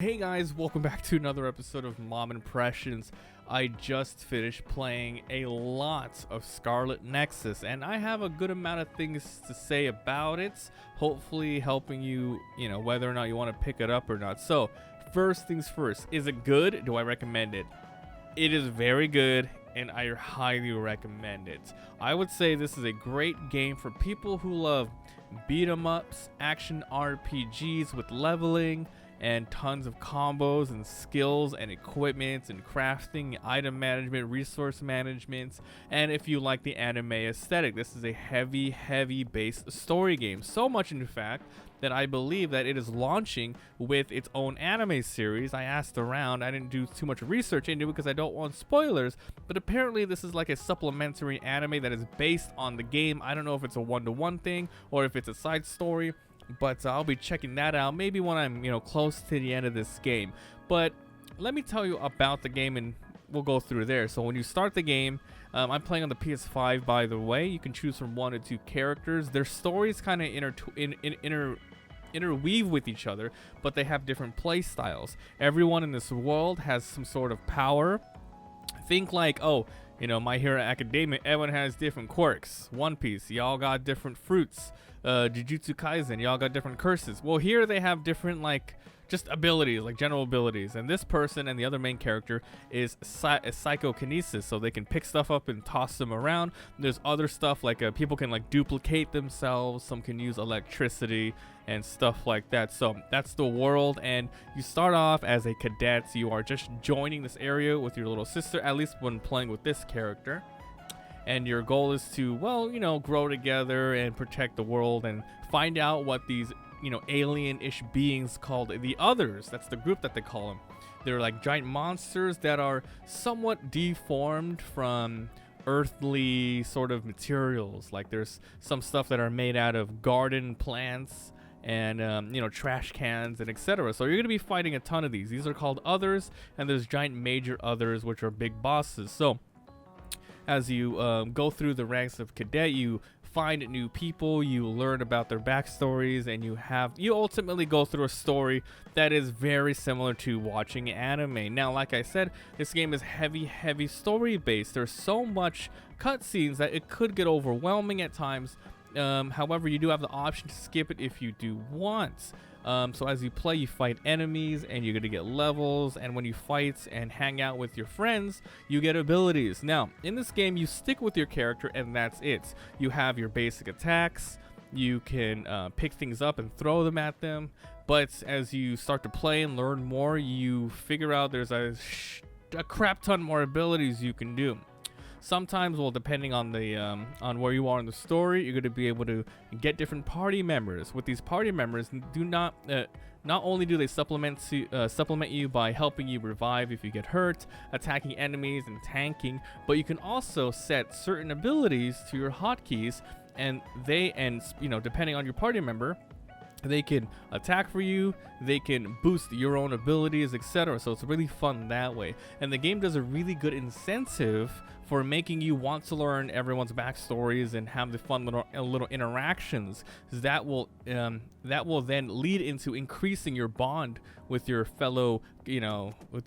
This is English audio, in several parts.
Hey guys, welcome back to another episode of Mabimpressions. I just finished playing a lot of Scarlet Nexus, and I have a good amount of things to say about it, hopefully helping you, whether or not you want to pick it up or not. So, first things first, is it good? Do I recommend it? It is very good, and I highly recommend it. I would say this is a great game for people who love beat 'em ups, action RPGs with leveling, and tons of combos and skills and equipment and crafting, item management, resource management. And if you like the anime aesthetic, this is a heavy based story game. So much, in fact, that I believe that it is launching with its own anime series. I asked around, I didn't do too much research into it because I don't want spoilers, but apparently this is like a supplementary anime that is based on the game. I don't know if it's a one-to-one thing or if it's a side story, but I'll be checking that out maybe when I'm close to the end of this game. But let me tell you about the game and we'll go through there. So when you start the game, I'm playing on the PS5, by the way. You can choose from 1 to 2 characters. Their stories kind of interweave with each other, but they have different play styles. Everyone in this world has some sort of power. Think like, My Hero Academia, everyone has different quirks. One Piece, y'all got different fruits. Jujutsu Kaisen, y'all got different curses. Well, here they have different, just abilities, like general abilities. And this person and the other main character is psychokinesis, so they can pick stuff up and toss them around. There's other stuff like people can duplicate themselves. Some can use electricity and stuff like that. So that's the world, and you start off as a cadet. So you are just joining this area with your little sister, at least when playing with this character. And your goal is to, grow together and protect the world and find out what these, alien-ish beings called the Others. That's the group that they call them. They're like giant monsters that are somewhat deformed from earthly sort of materials. Like there's some stuff that are made out of garden plants and trash cans and etc. So you're going to be fighting a ton of these. These are called Others, and there's giant major Others, which are big bosses. So as you go through the ranks of cadet, you find new people, you learn about their backstories, and you ultimately go through a story that is very similar to watching anime. Now, like I said, this game is heavy story based. There's so much cutscenes that it could get overwhelming at times. However, you do have the option to skip it if you do want. So as you play, you fight enemies and you're going to get levels, and when you fight and hang out with your friends, you get abilities. Now, in this game, you stick with your character and that's it. You have your basic attacks, you can pick things up and throw them at them, but as you start to play and learn more, you figure out there's a crap ton more abilities you can do. Sometimes, well, depending on the on where you are in the story, you're going to be able to get different party members. With these party members, not only do they supplement you by helping you revive if you get hurt, attacking enemies and tanking, but you can also set certain abilities to your hotkeys, and depending on your party member, they can attack for you, they can boost your own abilities, etc. So it's really fun that way. And the game does a really good incentive for making you want to learn everyone's backstories and have the fun little interactions. That will then lead into increasing your bond with your fellow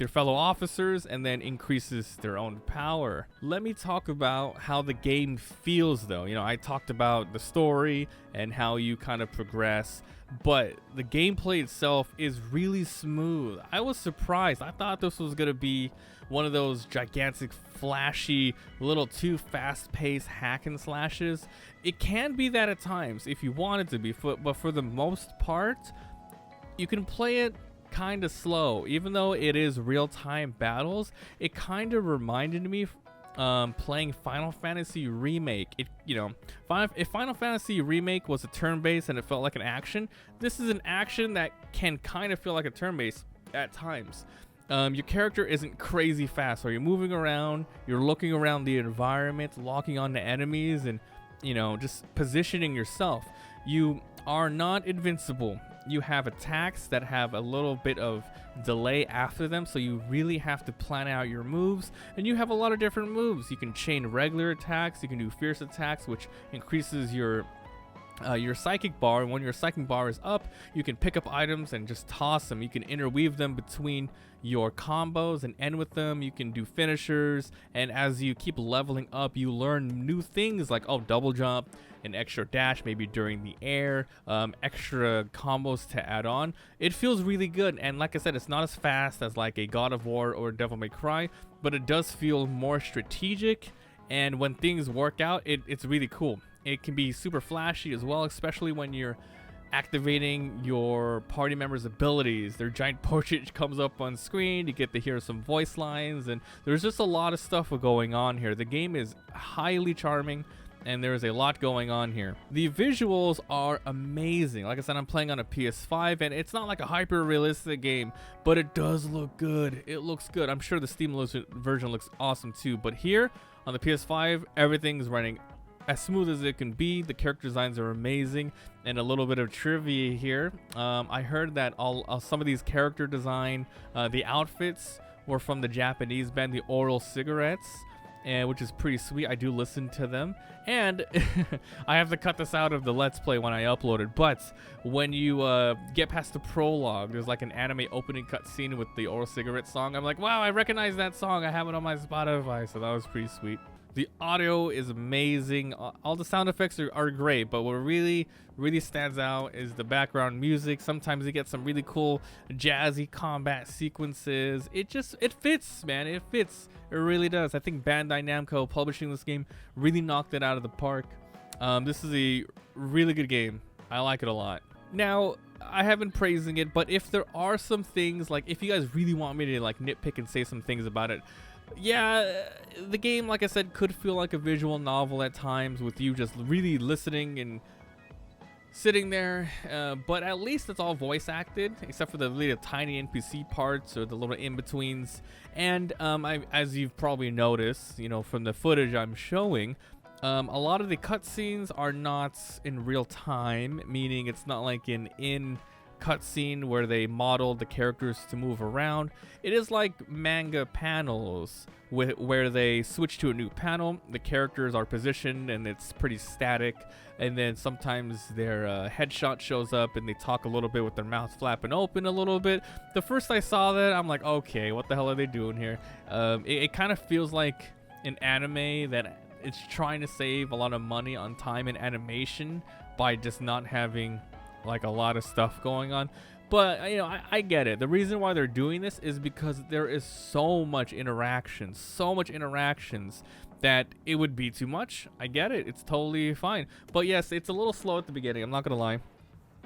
officers, and then increases their own power. Let me talk about how the game feels, though. I talked about the story and how you kind of progress, but the gameplay itself is really smooth. I was surprised. I thought this was gonna be one of those gigantic, flashy, little too fast-paced hack and slashes. It can be that at times if you want it to be, but for the most part, you can play it kind of slow. Even though it is real-time battles, it kind of reminded me playing Final Fantasy Remake. If Final Fantasy Remake was a turn-based and it felt like an action, this is an action that can kind of feel like a turn-based at times. Your character isn't crazy fast, so you're moving around, you're looking around the environment, locking onto enemies, and just positioning yourself. You are not invincible. You have attacks that have a little bit of delay after them, so you really have to plan out your moves, and you have a lot of different moves. You can chain regular attacks, you can do fierce attacks, which increases your your psychic bar, and when your psychic bar is up, you can pick up items and just toss them. You can interweave them between your combos and end with them. You can do finishers, and as you keep leveling up, you learn new things like, oh, double jump, an extra dash maybe during the air, extra combos to add on. It feels really good, and like I said, it's not as fast as like a God of War or Devil May Cry, but it does feel more strategic, and when things work out, it's really cool. It can be super flashy as well, especially when you're activating your party members' abilities. Their giant portrait comes up on screen, you get to hear some voice lines, and there's just a lot of stuff going on here. The game is highly charming, and there's a lot going on here. The visuals are amazing. Like I said, I'm playing on a PS5, and it's not like a hyper-realistic game, but it does look good. It looks good. I'm sure the Steam version looks awesome too, but here on the PS5, everything's running as smooth as it can be. The character designs are amazing. And a little bit of trivia here, I heard that some of these character design, the outfits were from the Japanese band the Oral Cigarettes, and which is pretty sweet. I do listen to them, and I have to cut this out of the Let's Play when I upload it, but when you get past the prologue, there's like an anime opening cutscene with the Oral Cigarette song. I'm like, wow, I recognize that song. I have it on my Spotify, so that was pretty sweet. The audio is amazing. All the sound effects are great, but what really stands out is the background music. Sometimes you get some really cool jazzy combat sequences. It fits, man. It fits. It really does. I think Bandai Namco publishing this game really knocked it out of the park. This is a really good game. I like it a lot. Now, I have been praising it, but if there are some things, like if you guys really want me to like nitpick and say some things about it, yeah, the game, like I said, could feel like a visual novel at times with you just really listening and sitting there, but at least it's all voice acted, except for the really tiny NPC parts or the little in-betweens. And as you've probably noticed, you know, from the footage I'm showing, a lot of the cutscenes are not in real time, meaning it's not like an cutscene where they model the characters to move around. It is like manga panels where they switch to a new panel, the characters are positioned and it's pretty static, and then sometimes their headshot shows up and they talk a little bit with their mouth flapping open a little bit. The first I saw that, I'm like, okay, what the hell are they doing here? It kind of feels like an anime that it's trying to save a lot of money on time and animation by just not having like a lot of stuff going on. But you know, I get it. The reason why they're doing this is because there is so much interaction, so much interactions that it would be too much. I get it. It's totally fine. But yes, it's a little slow at the beginning. I'm not gonna lie,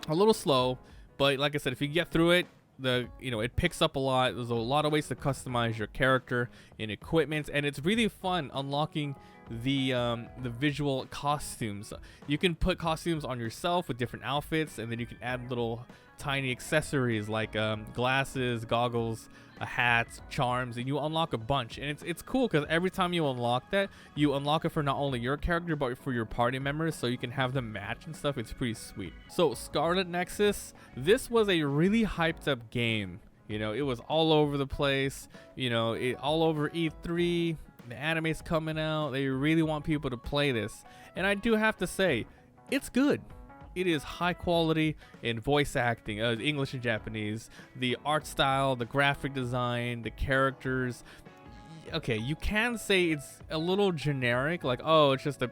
a little slow. But like I said, if you get through it, it picks up a lot. There's a lot of ways to customize your character and equipment, and it's really fun unlocking the visual costumes. You can put costumes on yourself with different outfits, and then you can add little tiny accessories like glasses, goggles, hats, charms, and you unlock a bunch. And it's cool because every time you unlock that, you unlock it for not only your character but for your party members, so you can have them match and stuff. It's pretty sweet. So Scarlet Nexus, this was a really hyped up game. You know, it was all over the place, you know, all over E3. The anime's coming out. They really want people to play this, and I do have to say, it's good. It is high quality in voice acting, English and Japanese, the art style, the graphic design, the characters. Okay, you can say it's a little generic, like, oh, it's just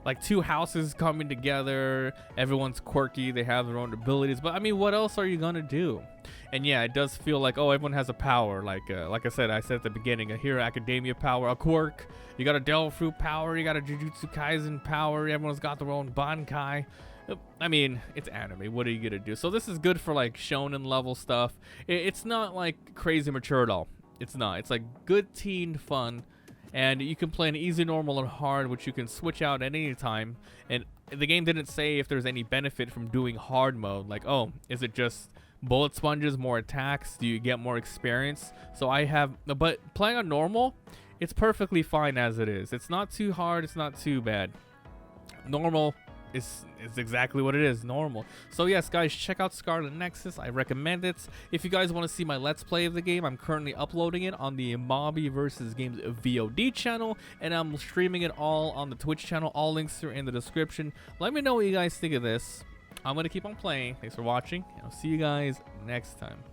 like two houses coming together. Everyone's quirky. They have their own abilities. But I mean, what else are you gonna do? And yeah, it does feel like, oh, everyone has a power. Like I said at the beginning, a Hero Academia power, a quirk. You got a Devil Fruit power. You got a Jujutsu Kaisen power. Everyone's got their own Bankai. I mean, it's anime. What are you gonna do? So this is good for like shonen level stuff. It's not like crazy mature at all. It's not. It's like good teen fun. And you can play an easy, normal, and hard, which you can switch out at any time. And the game didn't say if there's any benefit from doing hard mode. Like, oh, is it just bullet sponges, more attacks? Do you get more experience? So but playing on normal, it's perfectly fine as it is. It's not too hard. It's not too bad. Normal, it's exactly what it is, normal. So yes, guys, check out Scarlet Nexus. I recommend it. If you guys want to see my Let's Play of the game, I'm currently uploading it on the Mabimpressions Games VOD channel, and I'm streaming it all on the Twitch channel. All links are in the description. Let me know what you guys think of this. I'm going to keep on playing. Thanks for watching, and I'll see you guys next time.